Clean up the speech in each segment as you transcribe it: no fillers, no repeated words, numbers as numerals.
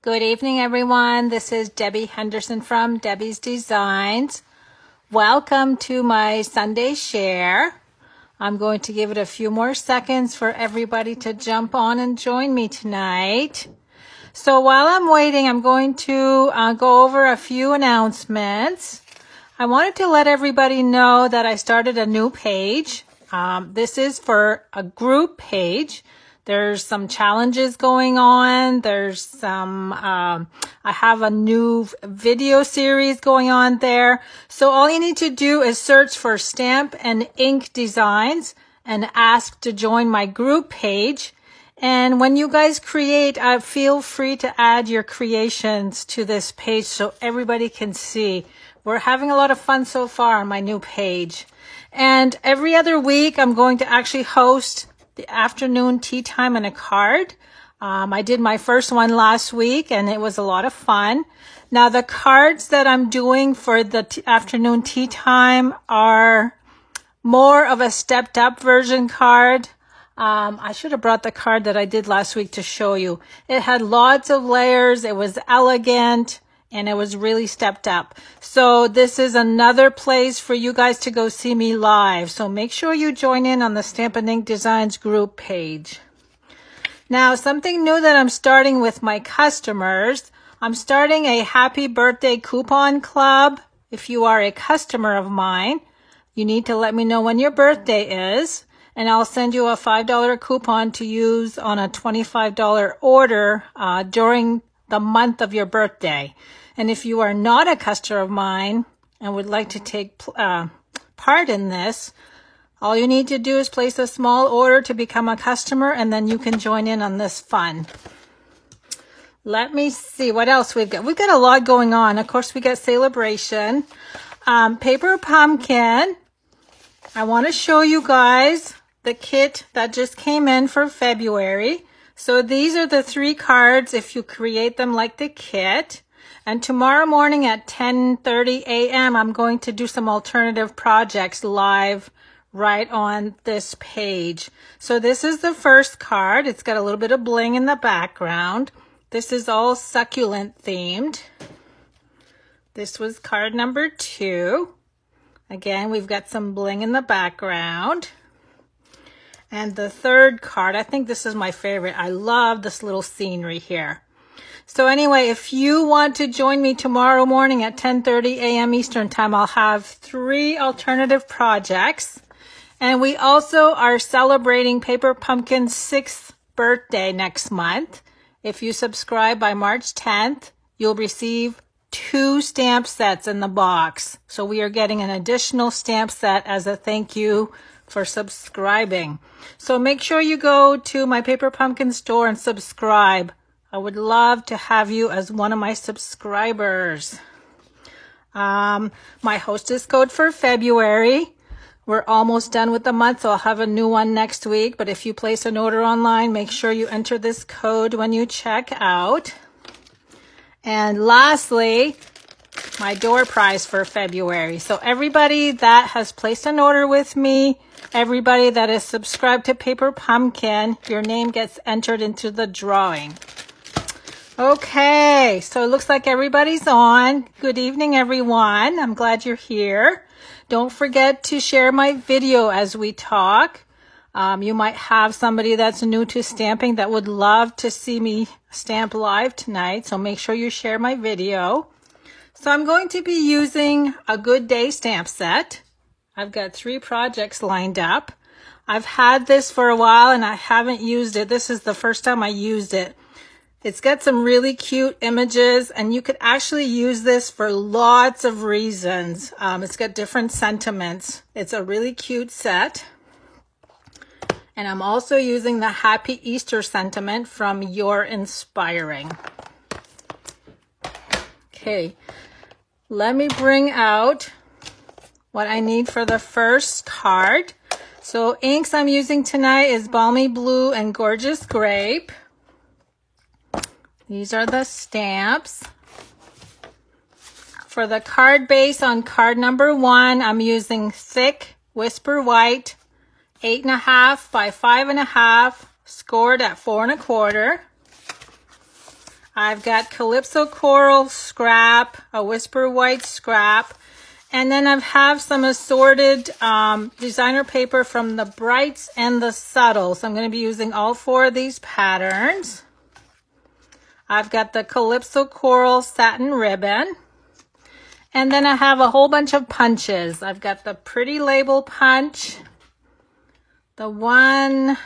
Good evening, everyone. This is Debbie Henderson from Debbie's Designs. Welcome to my Sunday share. I'm going to give it a few more seconds for everybody to jump on and join me tonight. So while I'm waiting, I'm going to go over a few announcements. I wanted to let everybody know that I started a new page. This is for a group page. There's some challenges going on. There's some, I have a new video series going on there. So all you need to do is search for Stamp and Ink Designs and ask to join my group page. And when you guys create, feel free to add your creations to this page so everybody can see. We're having a lot of fun so far on my new page. And every other week, I'm going to actually host the afternoon tea time and a card. I did my first one last week and it was a lot of fun. Now the cards that I'm doing for the afternoon tea time are more of a stepped up version card. I should have brought the card that I did last week to show you. It had lots of layers. It was elegant and it was really stepped up. So this is another place for you guys to go see me live. So make sure you join in on the Stamp and Ink Designs group page. Now, something new that I'm starting with my customers, I'm starting a happy birthday coupon club. If you are a customer of mine, you need to let me know when your birthday is, and I'll send you a $5 coupon to use on a $25 order during the month of your birthday. And if you are not a customer of mine and would like to take part in this, all you need to do is place a small order to become a customer, and then you can join in on this fun. Let me see what else we've got. We've got a lot going on. Of course, we got Celebration. Paper Pumpkin. I want to show you guys the kit that just came in for February. So these are the 3 cards if you create them like the kit. And tomorrow morning at 10:30 a.m. I'm going to do some alternative projects live right on this page. So this is the first card. It's got a little bit of bling in the background. This is all succulent themed. This was card number 2. Again, we've got some bling in the background. And the third card, I think this is my favorite. I love this little scenery here. So anyway, if you want to join me tomorrow morning at 10:30 a.m. Eastern Time, I'll have 3 alternative projects. And we also are celebrating Paper Pumpkin's 6th birthday next month. If you subscribe by March 10th, you'll receive 2 stamp sets in the box. So we are getting an additional stamp set as a thank you for subscribing. So make sure you go to my Paper Pumpkin store and subscribe. I would love to have you as one of my subscribers. My hostess code for February. We're almost done with the month, so I'll have a new one next week. But if you place an order online, make sure you enter this code when you check out. And lastly, my door prize for February. So everybody that has placed an order with me, everybody that is subscribed to Paper Pumpkin, your name gets entered into the drawing. Okay, so it looks like everybody's on. Good evening, everyone. I'm glad you're here. Don't forget to share my video as we talk. You might have somebody that's new to stamping that would love to see me stamp live tonight, so make sure you share my video. So I'm going to be using a Good Day stamp set. I've got 3 projects lined up. I've had this for a while and I haven't used it. This is the first time I used it. It's got some really cute images and you could actually use this for lots of reasons. It's got different sentiments. It's a really cute set. And I'm also using the Happy Easter sentiment from You're Inspiring. Okay, let me bring out what I need for the first card. So inks I'm using tonight is Balmy Blue and Gorgeous Grape. These are the stamps. For the card base on card number 1, I'm using thick Whisper White, 8.5 by 5.5, scored at 4 1/4. I've got Calypso Coral scrap, a Whisper White scrap, and then I have some assorted designer paper from the Brights and the Subtle. So I'm going to be using all 4 of these patterns. I've got the Calypso Coral satin ribbon. And then I have a whole bunch of punches. I've got the Pretty Label punch, the 1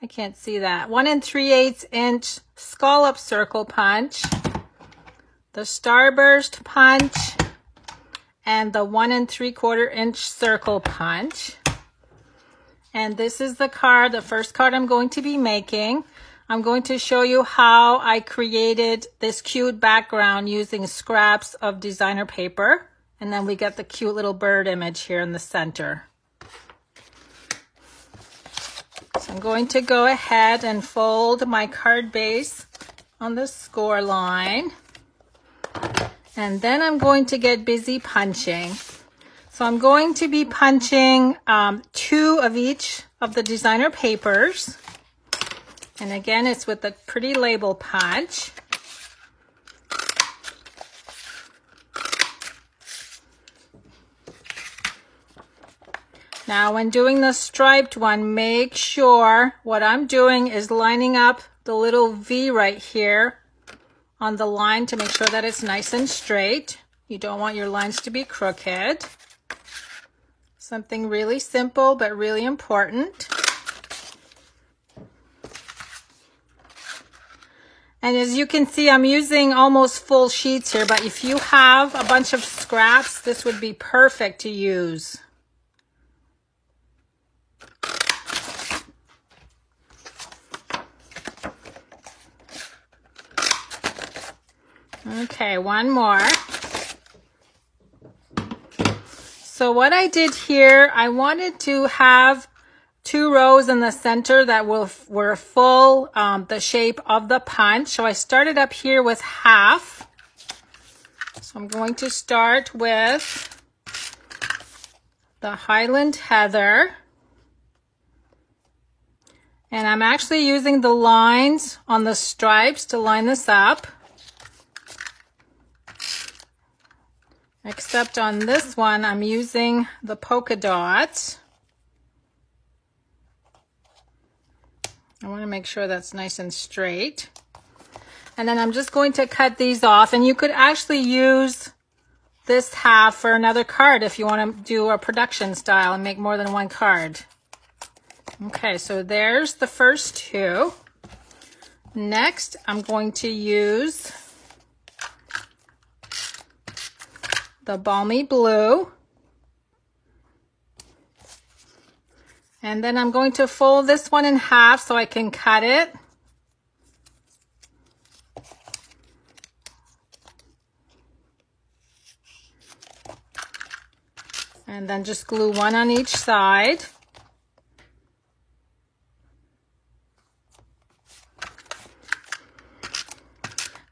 3/8 inch scallop circle punch, the Starburst punch, and the 1 3/4 inch circle punch. And this is the card, the first card I'm going to be making. I'm going to show you how I created this cute background using scraps of designer paper. And then we get the cute little bird image here in the center. So I'm going to go ahead and fold my card base on the score line. And then I'm going to get busy punching. So I'm going to be punching 2 of each of the designer papers. And again, it's with the Pretty Label punch. Now, when doing the striped one, make sure what I'm doing is lining up the little V right here on the line to make sure that it's nice and straight. You don't want your lines to be crooked. Something really simple, but really important. And as you can see, I'm using almost full sheets here, but if you have a bunch of scraps, this would be perfect to use. Okay, one more. So what I did here, I wanted to have 2 rows in the center that were full the shape of the punch. So I started up here with half. So I'm going to start with the Highland Heather. And I'm actually using the lines on the stripes to line this up. Except on this one, I'm using the polka dots. I want to make sure that's nice and straight. And then I'm just going to cut these off. And you could actually use this half for another card if you want to do a production style and make more than 1 card. Okay, so there's the first 2. Next, I'm going to use the Balmy Blue. And then I'm going to fold this one in half so I can cut it. And then just glue 1 on each side.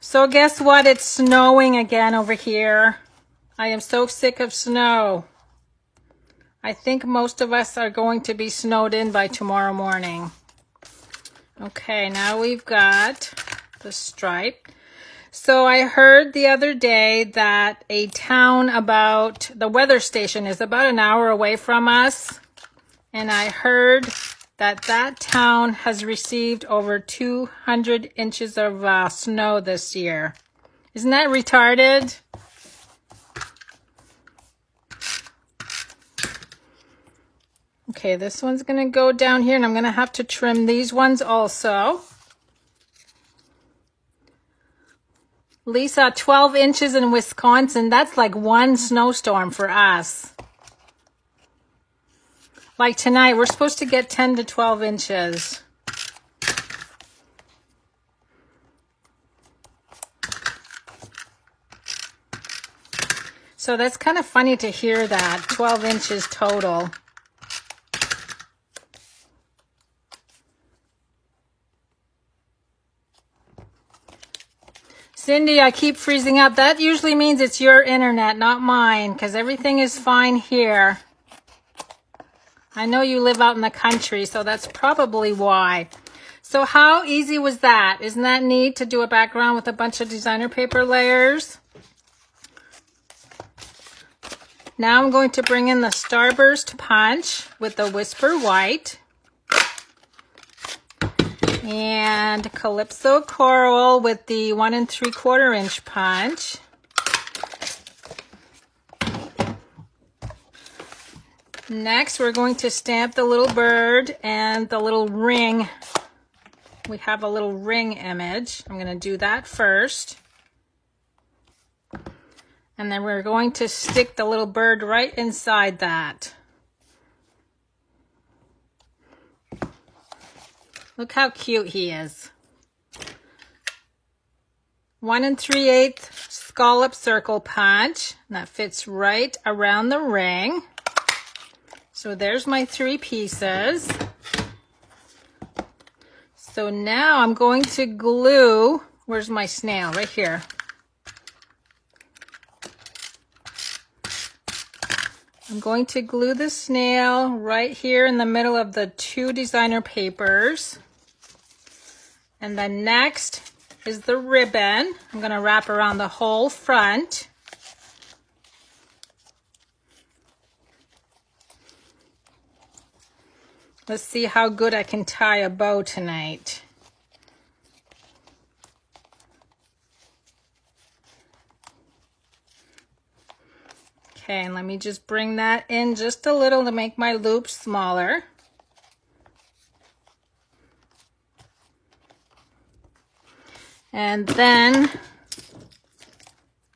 So guess what? It's snowing again over here. I am so sick of snow. I think most of us are going to be snowed in by tomorrow morning. Okay, now we've got the stripe. So I heard the other day that a town about, the weather station is about an hour away from us. And I heard that that town has received over 200 inches of snow this year. Isn't that retarded? Okay, this one's going to go down here, and I'm going to have to trim these ones also. Lisa, 12 inches in Wisconsin, that's like 1 snowstorm for us. Like tonight, we're supposed to get 10 to 12 inches. So that's kind of funny to hear that, 12 inches total. Cindy, I keep freezing up. That usually means it's your internet, not mine, because everything is fine here. I know you live out in the country, so that's probably why. So how easy was that? Isn't that neat to do a background with a bunch of designer paper layers? Now I'm going to bring in the Starburst Punch with the Whisper White and Calypso Coral with the 1 3/4 inch punch. Next, we're going to stamp the little bird and the little ring. We have a little ring image. I'm going to do that first. And then we're going to stick the little bird right inside that. Look how cute he is. 1 3/8 scallop circle punch. And that fits right around the ring. So there's my 3 pieces. So now I'm going to glue, where's my snail? Right here. I'm going to glue the snail right here in the middle of the 2 designer papers. And then next is the ribbon. I'm going to wrap around the whole front. Let's see how good I can tie a bow tonight. Okay, and let me just bring that in just a little to make my loop smaller. And then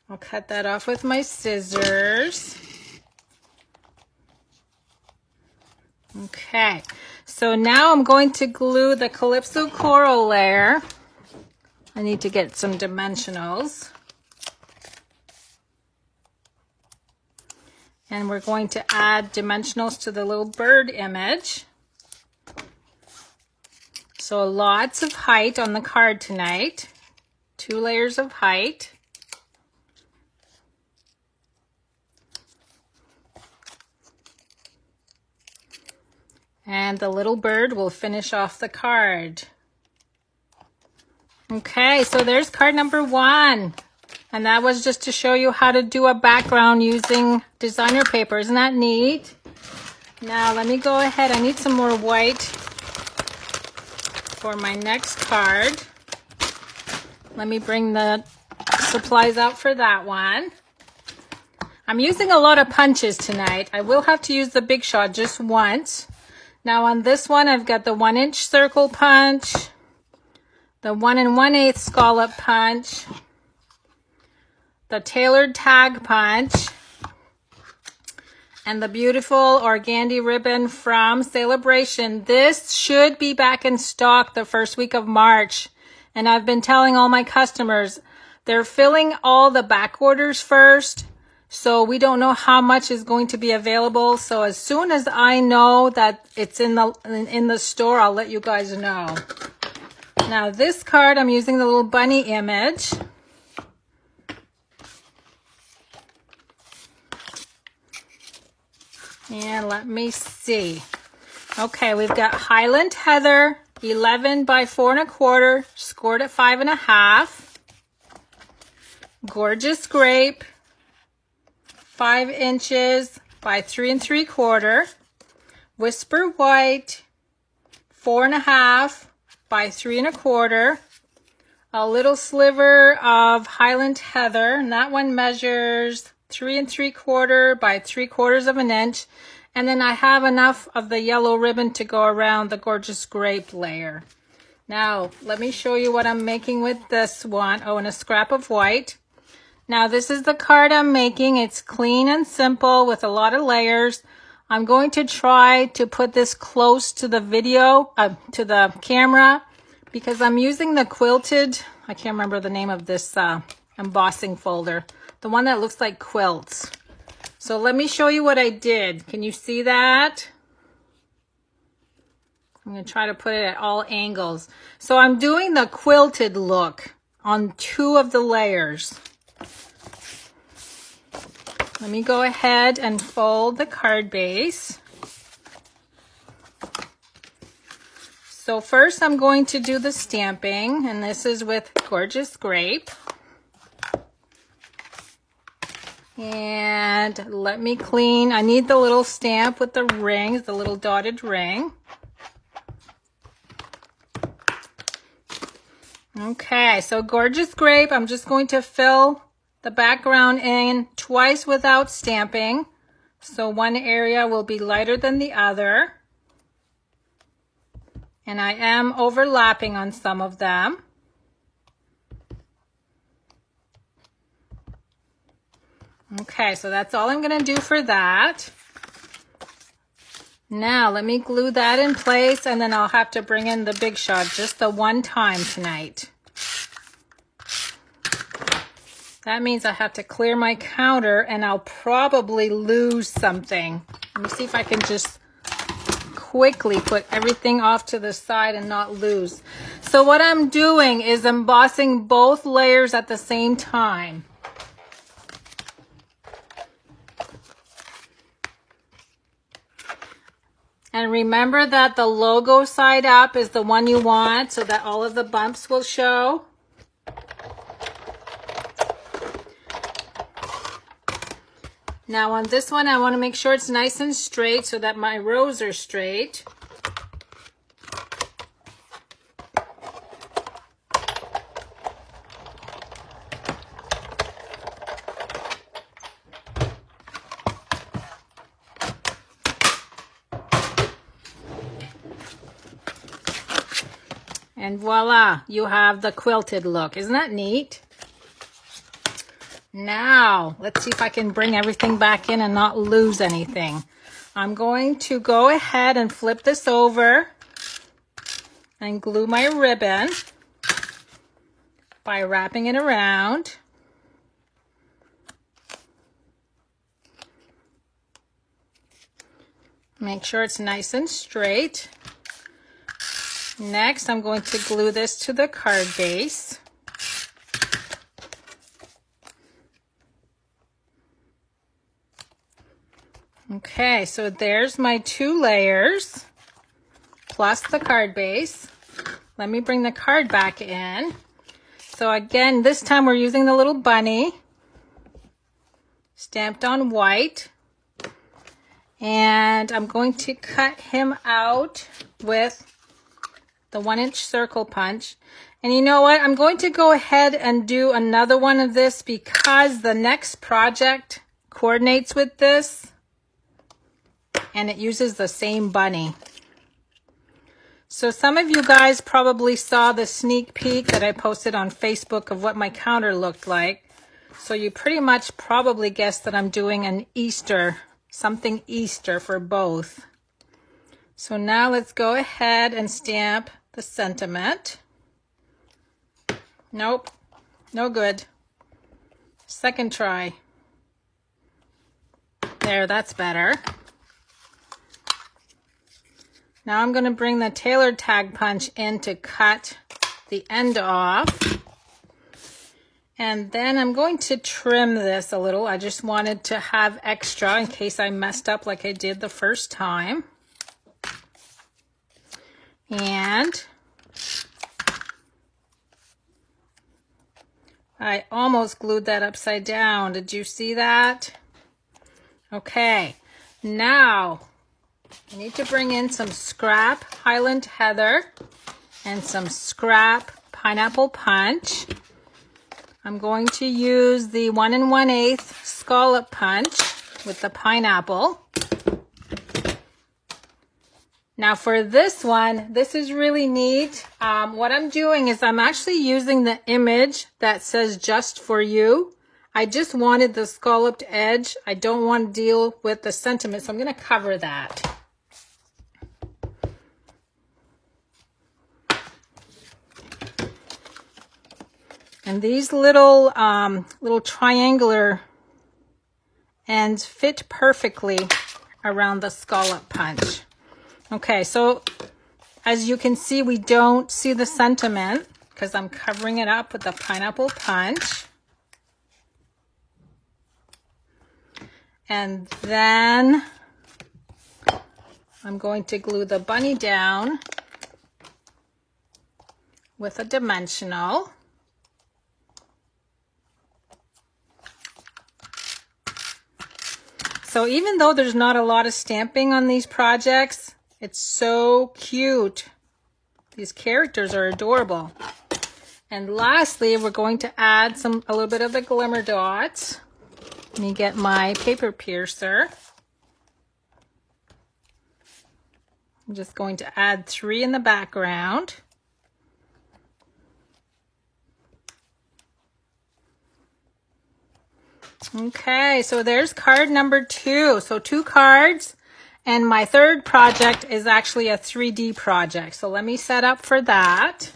I'll cut that off with my scissors. Okay, so now I'm going to glue the Calypso Coral layer. I need to get some dimensionals. And we're going to add dimensionals to the little bird image. So lots of height on the card tonight. 2 layers of height. And the little bird will finish off the card. Okay, so there's card number 1. And that was just to show you how to do a background using designer paper. Isn't that neat? Now let me go ahead. I need some more white for my next card. Let me bring the supplies out for that one. I'm using a lot of punches tonight. I will have to use the Big Shot just once. Now on this one, I've got the 1 inch circle punch, the 1 1/8 scallop punch, the tailored tag punch, and the beautiful organdy ribbon from Celebration. This should be back in stock the first week of March. And I've been telling all my customers, they're filling all the back orders first. So we don't know how much is going to be available. So as soon as I know that it's in the store, I'll let you guys know. Now this card, I'm using the little bunny image. And let me see. Okay, we've got Highland Heather, 11 by 4 1/4, scored at 5 1/2. Gorgeous Grape, 5 inches by 3 3/4. Whisper White, 4 1/2 by 3 1/4. A little sliver of Highland Heather, and that one measures 3 3/4 by 3/4 of an inch. And then I have enough of the yellow ribbon to go around the Gorgeous Grape layer. Now, let me show you what I'm making with this one. Oh, and a scrap of white. Now, this is the card I'm making. It's clean and simple with a lot of layers. I'm going to try to put this close to the video, to the camera, because I'm using the quilted, I can't remember the name of this embossing folder, the one that looks like quilts. So let me show you what I did. Can you see that? I'm going to try to put it at all angles. So I'm doing the quilted look on 2 of the layers. Let me go ahead and fold the card base. So first I'm going to do the stamping, and this is with Gorgeous Grape. And let me clean. I need the little stamp with the rings, the little dotted ring. Okay, so Gorgeous Grape, I'm just going to fill the background in twice without stamping. So one area will be lighter than the other. And I am overlapping on some of them. Okay, so that's all I'm going to do for that. Now let me glue that in place, and then I'll have to bring in the Big Shot just the one time tonight. That means I have to clear my counter, and I'll probably lose something. Let me see if I can just quickly put everything off to the side and not lose. So what I'm doing is embossing both layers at the same time. And remember that the logo side up is the one you want so that all of the bumps will show. Now on this one, I want to make sure it's nice and straight so that my rows are straight. And voila, you have the quilted look. Isn't that neat? Now, let's see if I can bring everything back in and not lose anything. I'm going to go ahead and flip this over and glue my ribbon by wrapping it around. Make sure it's nice and straight. Next, I'm going to glue this to the card base. Okay, so there's my 2 layers plus the card base. Let me bring the card back in. So again, this time we're using the little bunny stamped on white. And I'm going to cut him out with the 1-inch circle punch. And you know what? I'm going to go ahead and do another one of this because the next project coordinates with this. And it uses the same bunny. So some of you guys probably saw the sneak peek that I posted on Facebook of what my counter looked like. So you pretty much probably guessed that I'm doing an Easter, something Easter for both. So now let's go ahead and stamp the sentiment. Nope, no good. Second try. There, that's better. Now I'm going to bring the tailored tag punch in to cut the end off. And then I'm going to trim this a little. I just wanted to have extra in case I messed up like I did the first time. And I almost glued that upside down. Did you see that? Okay, now I need to bring in some scrap Highland Heather and some scrap Pineapple Punch. I'm going to use the 1 1/8 scallop punch with the pineapple. Now for this one, this is really neat. What I'm doing is I'm actually using the image that says just for you. I just wanted the scalloped edge. I don't want to deal with the sentiment, so I'm going to cover that. And these little triangular ends fit perfectly around the scallop punch. Okay, so as you can see, we don't see the sentiment because I'm covering it up with the pineapple punch. And then I'm going to glue the bunny down with a dimensional. So even though there's not a lot of stamping on these projects, it's so cute. These characters are adorable. And lastly, we're going to add a little bit of the glimmer dots. Let me get my paper piercer. I'm just going to add 3 in the background. Okay, so there's card number 2. So 2 cards, and my third project is actually a 3D project. So let me set up for that.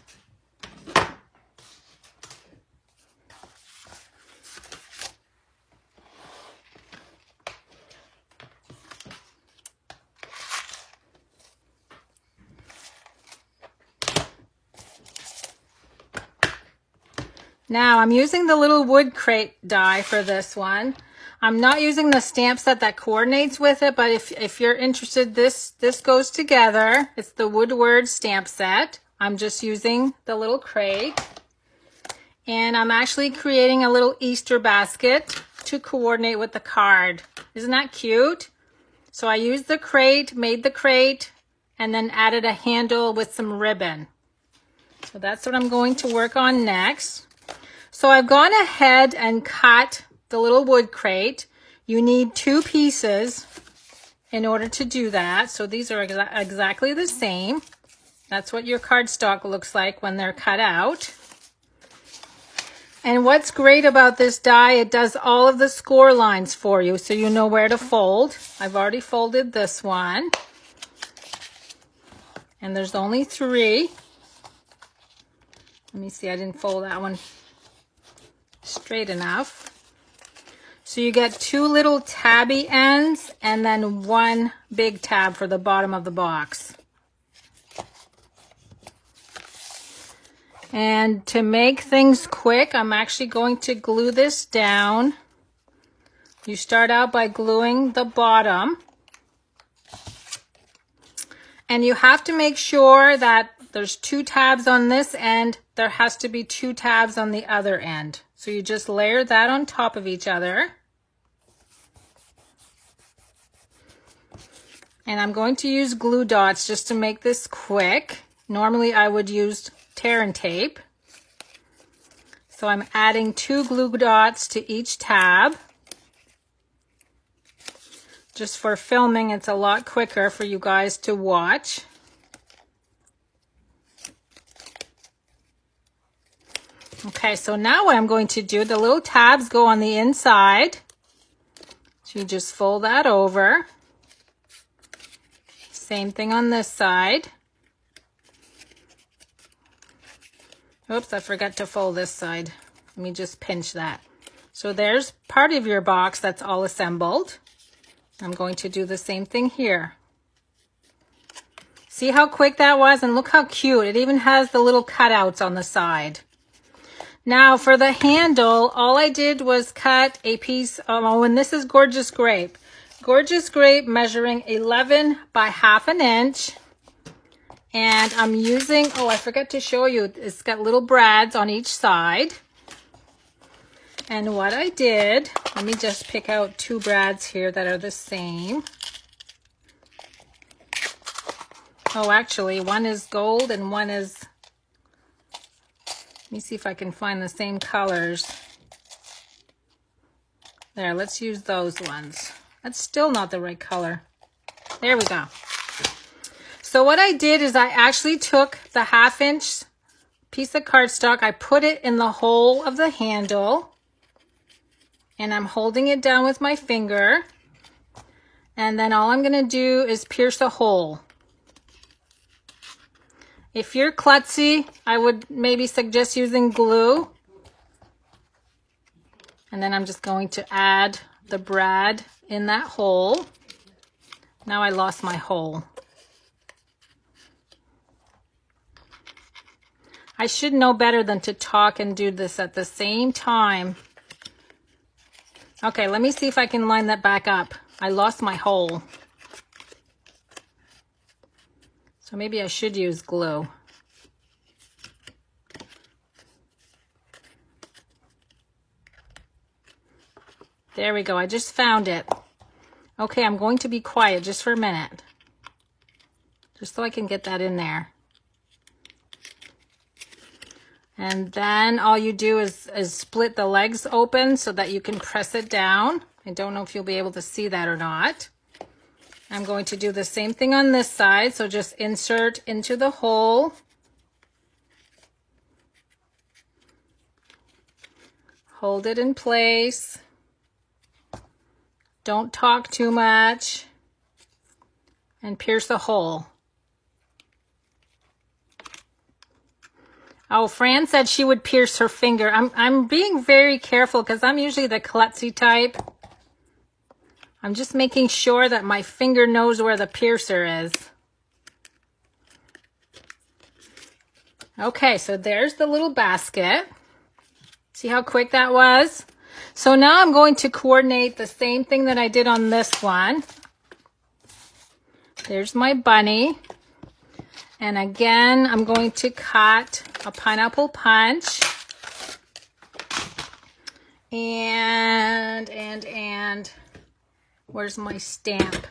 Now I'm using the little wood crate die for this one. I'm not using the stamp set that coordinates with it, but if you're interested, this goes together. It's the Woodward stamp set. I'm just using the little crate. And I'm actually creating a little Easter basket to coordinate with the card. Isn't that cute? So I used the crate, made the crate, and then added a handle with some ribbon. So that's what I'm going to work on next. So I've gone ahead and cut the little wood crate. You need 2 pieces in order to do that. So these are exactly the same. That's what your cardstock looks like when they're cut out. And what's great about this die, it does all of the score lines for you, so you know where to fold. I've already folded this one. And there's only 3. Let me see, I didn't fold that one straight enough. So you get 2 little tabby ends and then 1 big tab for the bottom of the box. And to make things quick, I'm actually going to glue this down. You start out by gluing the bottom. And you have to make sure that there's 2 tabs on this end. There has to be 2 tabs on the other end. So you just layer that on top of each other. And I'm going to use glue dots just to make this quick. Normally I would use tear and tape. So I'm adding 2 glue dots to each tab. Just for filming, it's a lot quicker for you guys to watch. Okay, so now what I'm going to do, the little tabs go on the inside. So you just fold that over. Same thing on this side. Oops, I forgot to fold this side. Let me just pinch that. So there's part of your box that's all assembled. I'm going to do the same thing here. See how quick that was? And look how cute. It even has the little cutouts on the side. Now for the handle, all I did was cut a piece, and this is Gorgeous Grape. Gorgeous Grape measuring 11 by ½ an inch. And I'm using, oh, I forgot to show you, it's got little brads on each side. And what I did, let me just pick out 2 brads here that are the same. Oh, actually, one is gold and one is, let me see if I can find the same colors. There, let's use those ones. That's still not the right color. There we go. So what I did is I actually took the ½ inch piece of cardstock, I put it in the hole of the handle, and I'm holding it down with my finger. And then all I'm going to do is pierce a hole. If you're klutzy, I would maybe suggest using glue. And then I'm just going to add the brad in that hole. Now I lost my hole. I should know better than to talk and do this at the same time. Okay, let me see if I can line that back up. I lost my hole. So maybe I should use glue. There we go. I just found it. Okay, I'm going to be quiet just for a minute, just so I can get that in there. And then all you do is split the legs open so that you can press it down. I don't know if you'll be able to see that or not. I'm going to do the same thing on this side. So just insert into the hole. Hold it in place. Don't talk too much. And pierce the hole. Oh, Fran said she would pierce her finger. I'm being very careful because I'm usually the klutzy type. I'm just making sure that my finger knows where the piercer is. Okay, so there's the little basket. See how quick that was? So now I'm going to coordinate the same thing that I did on this one. There's my bunny. And again, I'm going to cut a pineapple punch. And where's my stamp?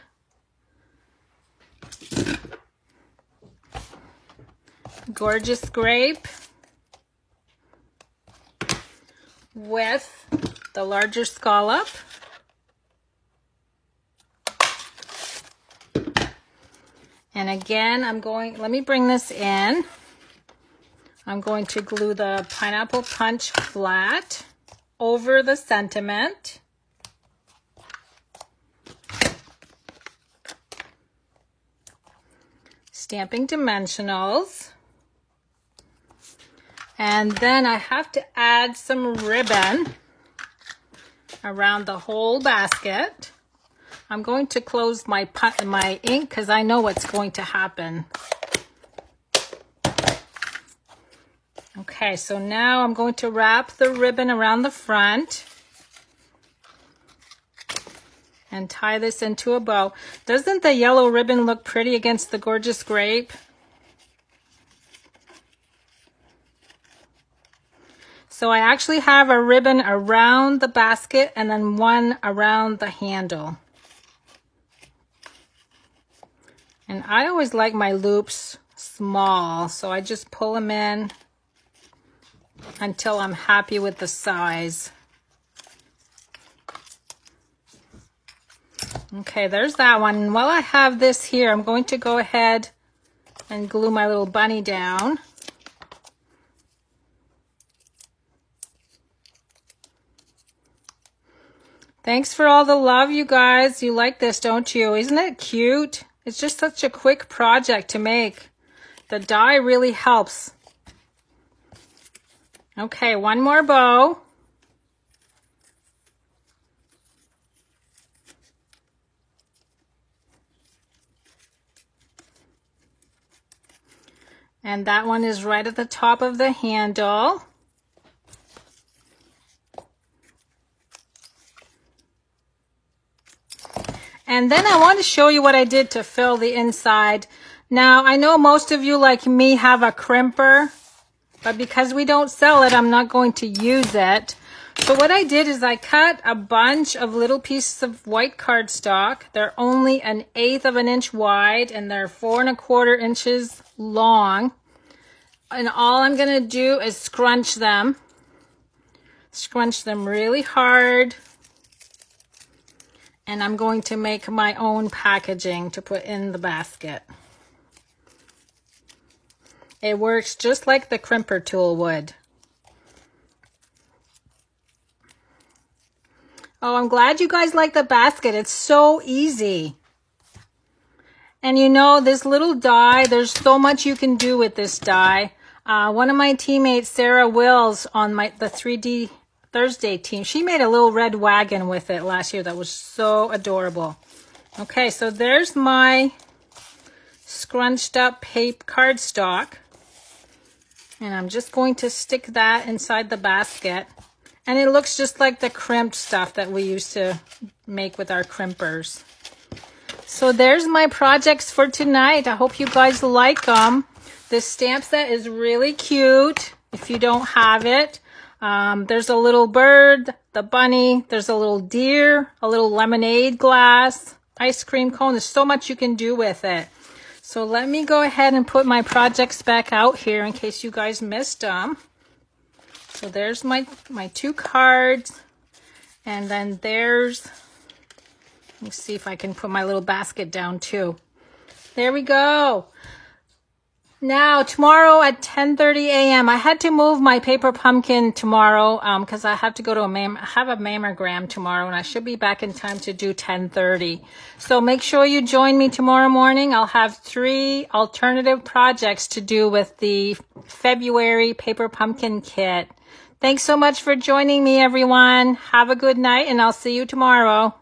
Gorgeous grape with the larger scallop. And again, let me bring this in. I'm going to glue the pineapple punch flat over the sentiment. Stamping dimensionals. And then I have to add some ribbon around the whole basket. I'm going to close my ink because I know what's going to happen. Okay, so now I'm going to wrap the ribbon around the front and tie this into a bow. Doesn't the yellow ribbon look pretty against the gorgeous grape? So I actually have a ribbon around the basket and then one around the handle. And I always like my loops small, so I just pull them in until I'm happy with the size. Okay, there's that one. And while I have this here, I'm going to go ahead and glue my little bunny down. Thanks for all the love, you guys. You like this, don't you? Isn't it cute? It's just such a quick project to make. The die really helps. Okay, one more bow. And that one is right at the top of the handle. And then I want to show you what I did to fill the inside. Now, I know most of you, like me, have a crimper, but because we don't sell it, I'm not going to use it. So what I did is I cut a bunch of little pieces of white cardstock. They're only 1/8 of an inch wide, and they're 4 1/4 inches long. And all I'm going to do is scrunch them. Scrunch them really hard. And I'm going to make my own packaging to put in the basket. It works just like the crimper tool would. Oh, I'm glad you guys like the basket. It's so easy. And you know, this little die, there's so much you can do with this die. One of my teammates, Sarah Wills, on the 3D Thursday team, she made a little red wagon with it last year that was so adorable. Okay, so there's my scrunched up paper cardstock. And I'm just going to stick that inside the basket. And it looks just like the crimped stuff that we used to make with our crimpers. So there's my projects for tonight. I hope you guys like them. This stamp set is really cute if you don't have it. There's a little bird, the bunny, there's a little deer, a little lemonade glass, ice cream cone. There's so much you can do with it. So let me go ahead and put my projects back out here in case you guys missed them. So there's my 2 cards. And then there's, let me see if I can put my little basket down too. There we go. Now, tomorrow at 10:30 a.m., I had to move my paper pumpkin tomorrow because I have to go to a mammogram tomorrow, and I should be back in time to do 10:30. So make sure you join me tomorrow morning. I'll have 3 alternative projects to do with the February paper pumpkin kit. Thanks so much for joining me, everyone. Have a good night, and I'll see you tomorrow.